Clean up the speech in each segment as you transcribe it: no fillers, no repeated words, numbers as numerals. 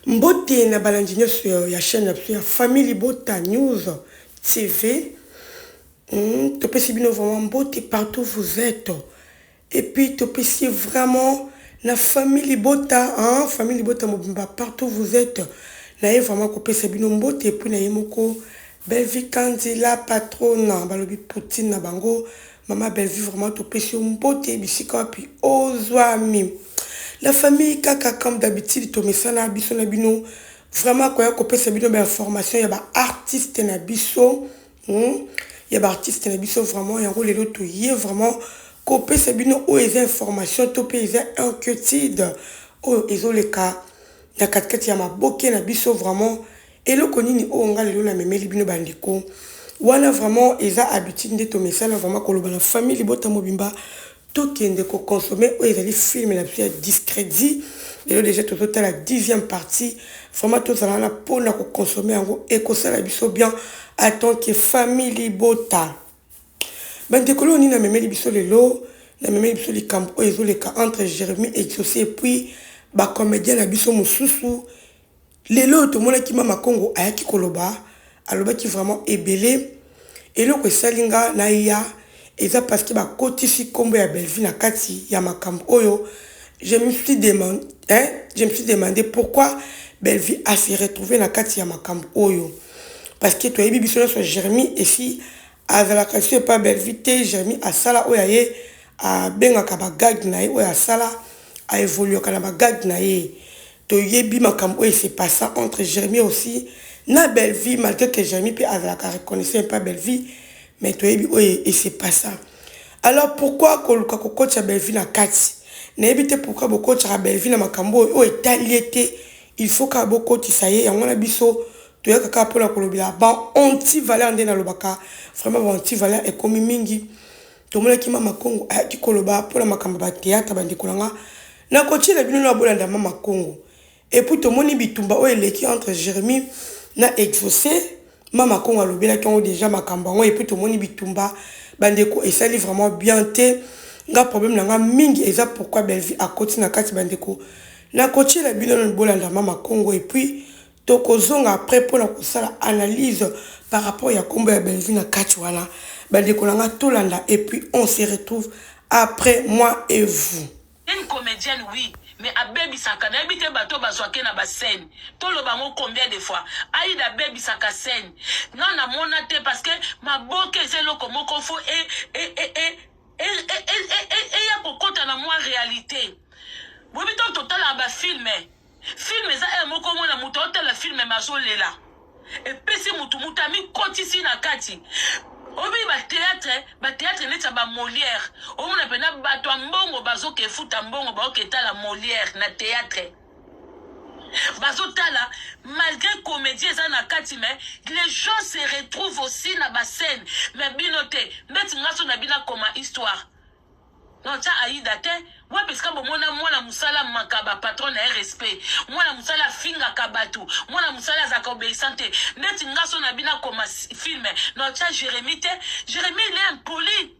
Mbote na balandinyo sur ya chaîne ya Family Bota News TV. Topesi bino vraiment mbote partout où vous êtes. Et puis topesi vraiment na Family Bota, Family Bota mobimba partout où vous êtes. Na ye vraiment kopesa bino mbote et puis na ye moko Belvi Kandi la patronne balobi Poutine na bango. Maman Belvi vraiment topesi mbote bisika puis ozwami. La famille kaka comme d'habitude tomesa na biso na bino vraiment koya kopesa bino ba information ya ba artiste na biso ya ba artiste na biso vraiment yango lelo to ye vraiment kopesa bino o eza information to pe eza inquiétude o ezoleka na katikati ya maboke na biso vraiment eloko nini o nga lelo na memeli bino bandeko wana vraiment eza habitude nde tomesa na vraiment koloba na famille bota mobimba tokende ko consommer o ezali film la plus discrédit et déjà tout la 10e partie vraiment tout ça là pour na ko consommer yango et ko sala biso bien en tant que famille bota bande ko ni na memeli biso lelo na memeli biso likambo o ezoleka entre Jérémy et José et puis ba comédien na biso mususu lelo to mona ki mama Kongo ayaki koloba aloba ki vraiment ebelé et loko salinga na ya et ça parce que ba kotisi kombo ya Belvi na kati ya makambo oyo je me suis demandé pourquoi Belvi a se retrouvé na kati ya makambo oyo parce que toi biso sur Jérémy et si azala kasi pas Belvi te Jérémy a sala oya ye a benga ka ba gag na ye oya sala a évolué kana ba gag na ye to yebi makambo oyo c'est passé entre Jérémy aussi na Belvi malgré que Jérémy peut azala ka reconnaissait pas Belvi mais toi et c'est pas ça. Alors pourquoi koluka coach a Belvi na kati? N'ébite pourquoi beaucoup de Belvi na makambo o etaliété il faut ka boko ti ça y est on a biso to ya kaka pour la kolobila ba anti valeur ndena lobaka vraiment anti valeur et comme mingi to mona ki mama Kongo a ki koloba pour la makambo ba théâtre ba ndikolanga na coach la bino na bolanda mama Kongo et puis to moni bitumba o eleki entre Jérémy na exaucé Mama Kongo alobela ki déjà makambo et puis tout moni bitumba bandeko et ça livre vraiment bien té nga problème nga mingi eza pourquoi Belvi a koti na kati bandeko na koti la bino na bolanda mama Kongo et puis tokozonga après pour la kosala analyse par rapport ya kombo ya Belvi na kati wana bandeko nga tolanda et puis on se retrouve après moi et vous. Une comédienne oui mais a baby saka na bité bato bazwake na ba scène to lo bango combien de fois aïda baby saka scène non na mona te parce que ma boke c'est loko moko fo et ya kokota na moi réalité bobito total ba film za e moko mona muto hotel la film mazolela et pesi mutu mutami kotisi na kati obi ba théâtre neta ba Molière o mona pena bato mbongo bazoke futa mbongo ba oketa la Molière na théâtre bazotala malgré comédie za na kati mais les gens se retrouvent aussi na ba scène mais binote mbeti ngaso na bina koma histoire non ça aïda te ouais parce que bon mona musala makaba patron na respect mona musala finga kabatu mona musala za obéissante ndeti ngaso na bina koma film non ça Jérémy te Jérémy il est impoli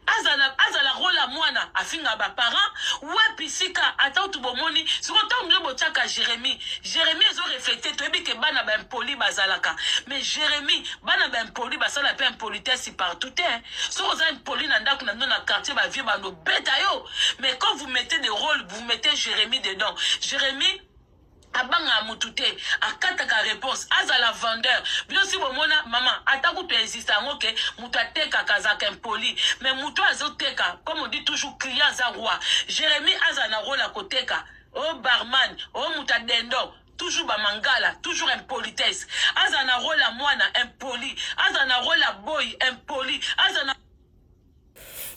azala rôle à mwana afinga ba parents ouais pisika ata tu bomoni siko tamble bochaka Jérémy ezo refléter to ebi ke bana ba impoli bazalaka mais Jérémy bana ba impoli basala pe impolitesse partout so vous êtes impoli na ndako na quartier ba vie ba no beta yo mais quand vous mettez des rôles vous mettez Jérémy dedans Jérémy abanga mutute akataka réponse azala vendeur bien si bomona maman ataku to existe ngoke mutateka kazaka impoli mais muto azoteka comme on dit toujours client za roi Jérémy azana rôle à koteka o barman o mutadendo toujours ba mangala toujours impolitesse azana rôle à mwana impoli azana rôle à boy impoli azana.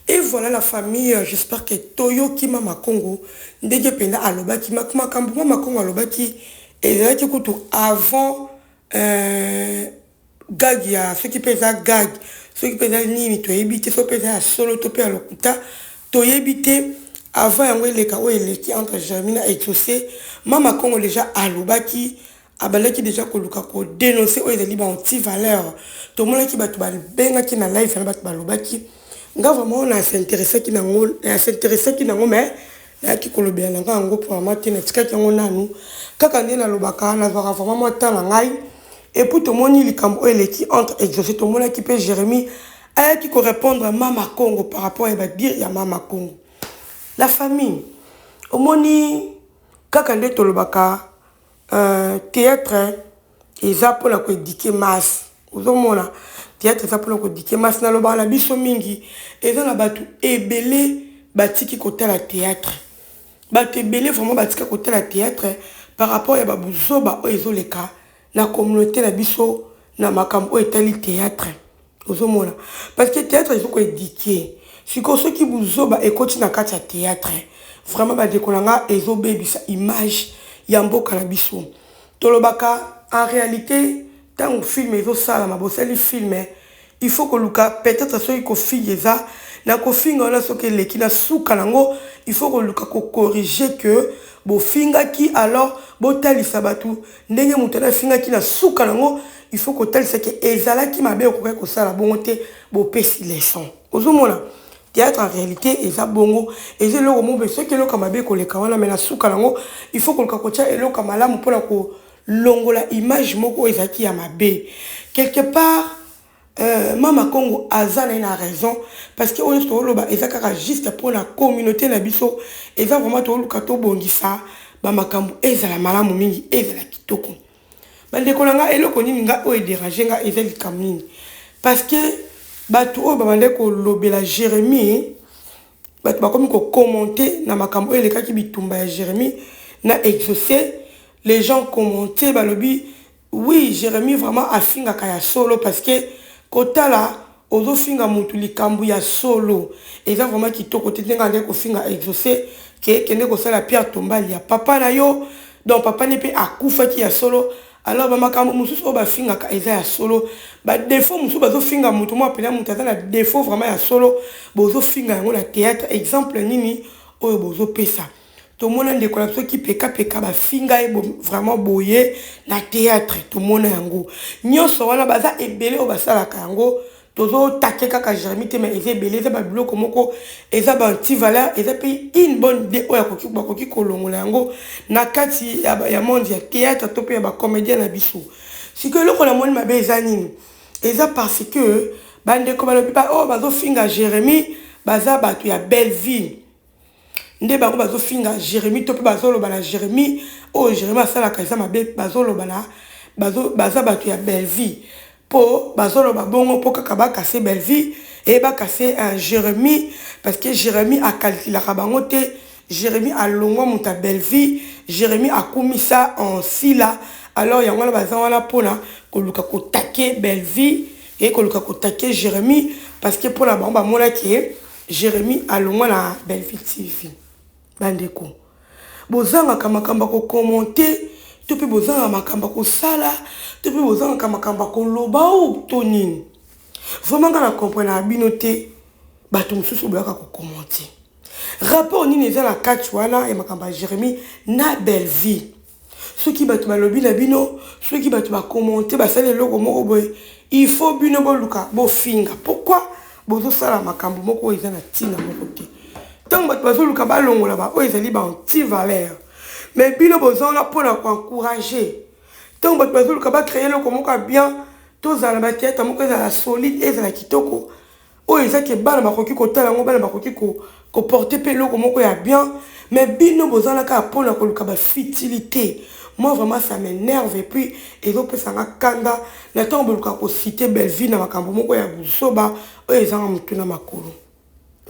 Et voilà la famille, j'espère que Toyo ki mama Kongo, ndege penda aloba ki makambo mama Kongo aloba ki et qui kutu avant gag ya ce qui pesa gag, ce qui pesa nini to ebité so pesa solo to pe alokuta to ebité avant yango eleka o eleki entre Jérémy et José mama Kongo déjà aloba ki abalaki déjà koluka ko dénoncer o ezali ba anti valeur to mona ki batu ba benga ki na live na batu baloba ki nga vraiment on a s'intéressé qui nango mais nayaki kolobela na ngai yango mpo te natikaki yango nanu kaka nde nalobaka nazwaka vraiment mwa temps na ngai epuis tomoni likambo oyo eleki entre exaucé tomonaki mpe Jérémie ayaki korépondre Mama Congo par rapport ya badire ya Mama Congo. La famille omoni kaka nde tolobaka théâtre eza mpona koédike masse ozomona théâtre eza mpona koédike masse nalobaka na biso mingi eza na bato ebele batiki kotala théâtre bato ebele vraiment batika kotala théâtre par rapport ya babuzoba oyo ezoleka na communauté na biso na makambo oyo etali théâtre ozomona parce que théâtre ezokoédike sikoyo soki buzoba ekoti na kati ya théâtre vraiment bandeko na nga ezobebisa image ya mboka na biso tolobaka en réalité ntango film ezosalama bosali film il faut koluka peut-être soki kofinga eza na kofinga wana soki eleki na suka nango il faut koluka kokorrige que bofingaki alors botalisa bato ndenge moto anafingaki na suka nango il faut kotalisa ke ezalaki mabe okokaki kosala bongo te bopesi leçon ozomona théâtre en réalité eza bongo eza eloko mobe soki eloko mabe koleka wana me na suka nango il faut koluka kotia eloko malamu mpona kolongola image moko oyo ezalaki ya mabe quelque part Mama Congo aza na raison parce que oyo toloba eza kaka juste pour la communauté na biso eza vraiment toluka tobongisa bamakambo ezala malamu mingi ezala kitoko bandeko na nga eloko nini nga oyo déranger nga eza likambo nini parce que bato oyo babande kolobela Jérémie bato bakomi kokommente na makambo oyo elekaki bitumba ya Jérémie na exaucé les gens commentaient balobi oui Jérémie vraiment afingaka ya solo parce que kotala ozofinga mutu likambu ya solo eza vraiment kitoko te ndenga nde kofinga exaucé kende kosala Pierre Tombali ya papa na yo donc papa ne pe akufaki ya solo alors bamakambo mususu oyo bafingaka eza ya solo badefo mususu bazofinga mutu mo apena mutu aza na defo vraiment ya solo bozofinga yango na théâtre exemple nini oyo bozopesa tomona ndeko na biso kipeka bafinga ye vraiment boye na théâtre tomona yango nyonso wana baza ebele oyo basalaka yango tozotake kaka Jérémie te mais eza ebele eza babiloko moko eza bantivaleur eza mpe une bonne idée oyo bakoki kolongola yango na kati ya monde ya théâtre to mpe ya bacomédien na biso sikoyo eloko na moni mabe eza nini eza parce que bandeko balobi oyo bazofinga Jérémie baza bato ya Belleville nde bango bazofinga Jérémie to mpe bazoloba na Jérémie oyo Jérémie asalaka eza mabe bazoloba na baza bato ya Belleville po bazoloba bongo po kaka bakase Belleville e bakase Jérémie parce que Jérémie akalkulaka bango te Jérémie alongwa moto ya Belleville Jérémie akumisa en sila alors yango wana baza wana mpona koluka kotake Belleville e koluka kotake Jérémie parce que mpona bango bamonaki Jérémie alongwa na Belleville TV bandeko bozangaka makambo kokommente to mpe bozanga makambo kosala to mpe bozangaka makambo koloba o to nini vraiment nga na comprendre na bino te bato mosusu boyaka kokommente rapport nini eza na kati wana ya makambo ya Jérémie na Belleville soki bato balobi na bino soki bato bakommente basali eloko moko boye il faut bino boluka bofinga pourquoi bozosala makambo moko oyo eza na ntina moko te ntango bato bazoluka balongola oyo ezali bantivaleur mais bino bozanga mpona koencourage ntango bato bazoluka bacreye eloko moko ya bien tozala na bathéâtre moko ezala solide ezala kitoko oyo ezaki bana bakoki kotala yango bana bakoki koporte mpe eloko moko ya bien mais bino bozalaka mpona koluka bafutilité moi vraiment ça m'énerve et puis ezopesanga kanda na ntango boluka kosite Belleville na makambo moko ya buzoba oyo ezanga motu na makolo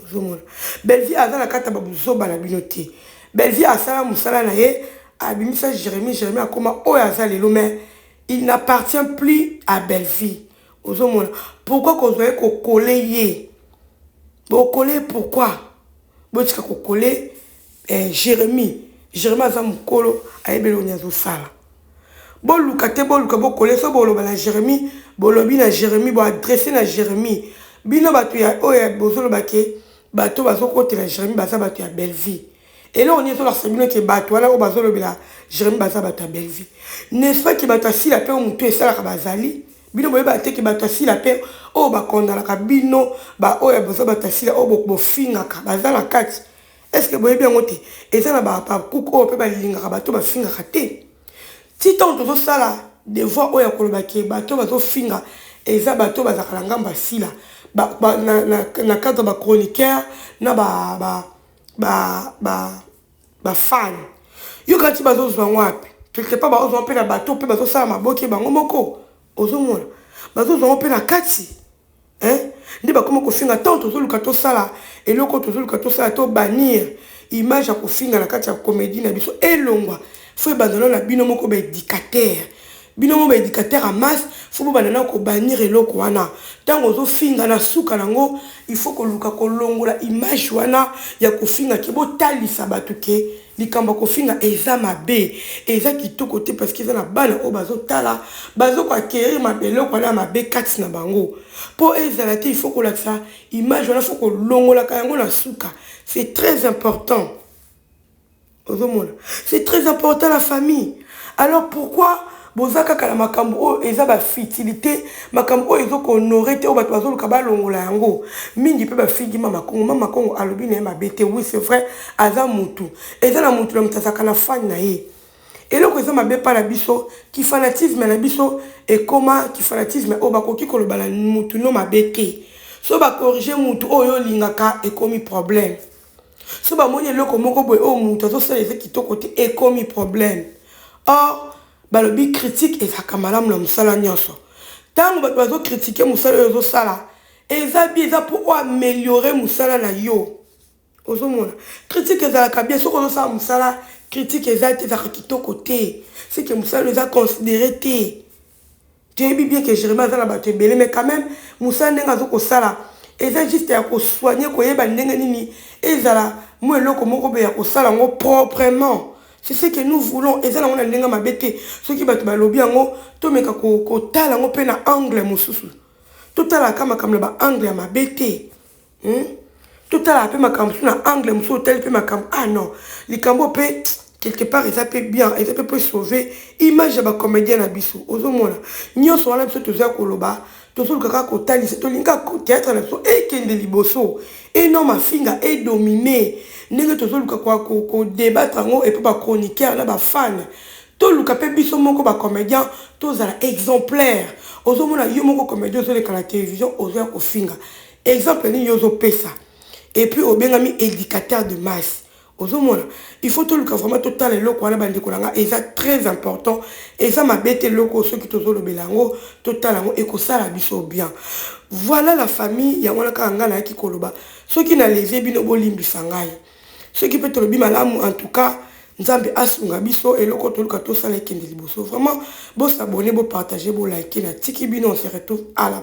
ozomona Belleville aza na kati ya babuzoba na bino te Belleville asala mosala na ye abimisa Jérémie akoma oyo aza lelo mais il n'appartient plus à Belleville ozomona pourquoi kozwaye kokole ye bokole pourquoi botika kokole Jérémie aza mokolo ayebeli oni azosala boluka te boluka bokole so boloba na Jérémie bolobi na Jérémie boadresse na Jérémie bino bato ya oyo bozoloba ke bato bazokotela Jérémie baza bato ya Belleville eloko nini ezolakisa bino ke bato wana oyo bazolobela Jérémie baza bato ya Belleville n'est-ce pas ke bato asila mpe oyo motu esalaka bazali bino boyeba te ke bato asila mpe oyo bakondalaka bino oyo boza bato asila oyo bofingaka baza na kati est-ce que boye bien ngote eza na ba kuko pe ba linga ba to ba finga kate ti tant to sala de voix oya koloba ke ba to ba zo finga eza ba to ba za kala ngamba sila na cadre ba chroniqueur na ba fan yo kati ba zo zwa wapi quelque part ba zo pe na bato pe ba zo sala maboke bango moko ozo mona ba zo zwa pe na kati ndi ba komo ko finga tant to luka to sala eloko to luka to sala to bannir image ya ko finga na kati ya comédie na biso elongwa faut bandona na bino moko ba éducateur bino mo ba éducateur en masse faut bandana ko bannir eloko wana tango zo finga na suka nango il faut ko luka ko longola image wana ya ko finga ke bo talisa batu ke likamba ko finga eza mabe eza kitoko te parce que eza na bana o bazo tala bazo ko acquérir mabeloko wana mabe kati na bango po ezala te il faut ko lakisa image wana faut ko longola kango na suka c'est très important c'est très important la famille alors pourquoi bozaka kala makambo o eza ba futilité makambo o ezo ko honorer te o bato bazolo ka balongola yango mingi pe ba figi mama kongo alobi na ma bete oui c'est vrai aza mutu eza na mutu la mtasaka na fan na ye eloko eza mabe pa na biso ki fanatisme na biso et comment ki fanatisme o bakoki koloba na mutu no mabete so ba corriger mutu oyo lingaka e komi problème so ba moni eloko moko boy o mutu zo sala eza kitoko te e komi problème or balobi critique ezaka malamu na musala nyonso tango bato bazo critiquer musala oyo ozosala eza bi eza po améliorer musala na yo ozomona critique ezalaka bien soki ozosala musala critique ezaka kitoko te c'est que musala eza considéré te toyebi bien que Jérémie aza na bato ebele mais quand même musala ndenge azokosala eza juste ya kosoigner koyeba ndenge nini ezala mo eloko moko be ya kosala yango proprement. C'est ce que nous voulons. Et ça, on a l'enga mabete. Ce qui va te balobi ango, to meka ko tala ngo pe na angle mususu. To tala kama kamla angle mabete. To tala pe makam na angle mususu tel pe makam ah non. Likambo pe quelque part ça peut bien, et ça peut sauver image ba comédien na biso. Ozomona. Nyonso wana biso toza koloba. Tozo kaka ko tali to linga ko théâtre na biso e kende liboso. Et non ma finga est dominée. Nenge tozo luka ko débattre ngo et puis ba chroniqueur na ba fan to luka pe biso moko ba comédien to za exemplaire ozo mona yo moko comédien zo le la télévision ozo ko finga exemple ni yozo pesa et puis obengami éducateur de masse ozo mona il faut to luka vraiment total eloko wana bandi kolanga et ça très important et ça m'a bête loko ceux qui tozo le belango total ngo et ko sala biso bien. Voilà la famille ya wana ka ngala ki koloba ceux qui na levé bino bolimbi sangai. Ce qui peut te le dire malamu en tout cas nzambe asunga biso eloko toluka to sala kende liboso vraiment bo s'abonner bo partager bo liker na tiki bino on se retrouve à la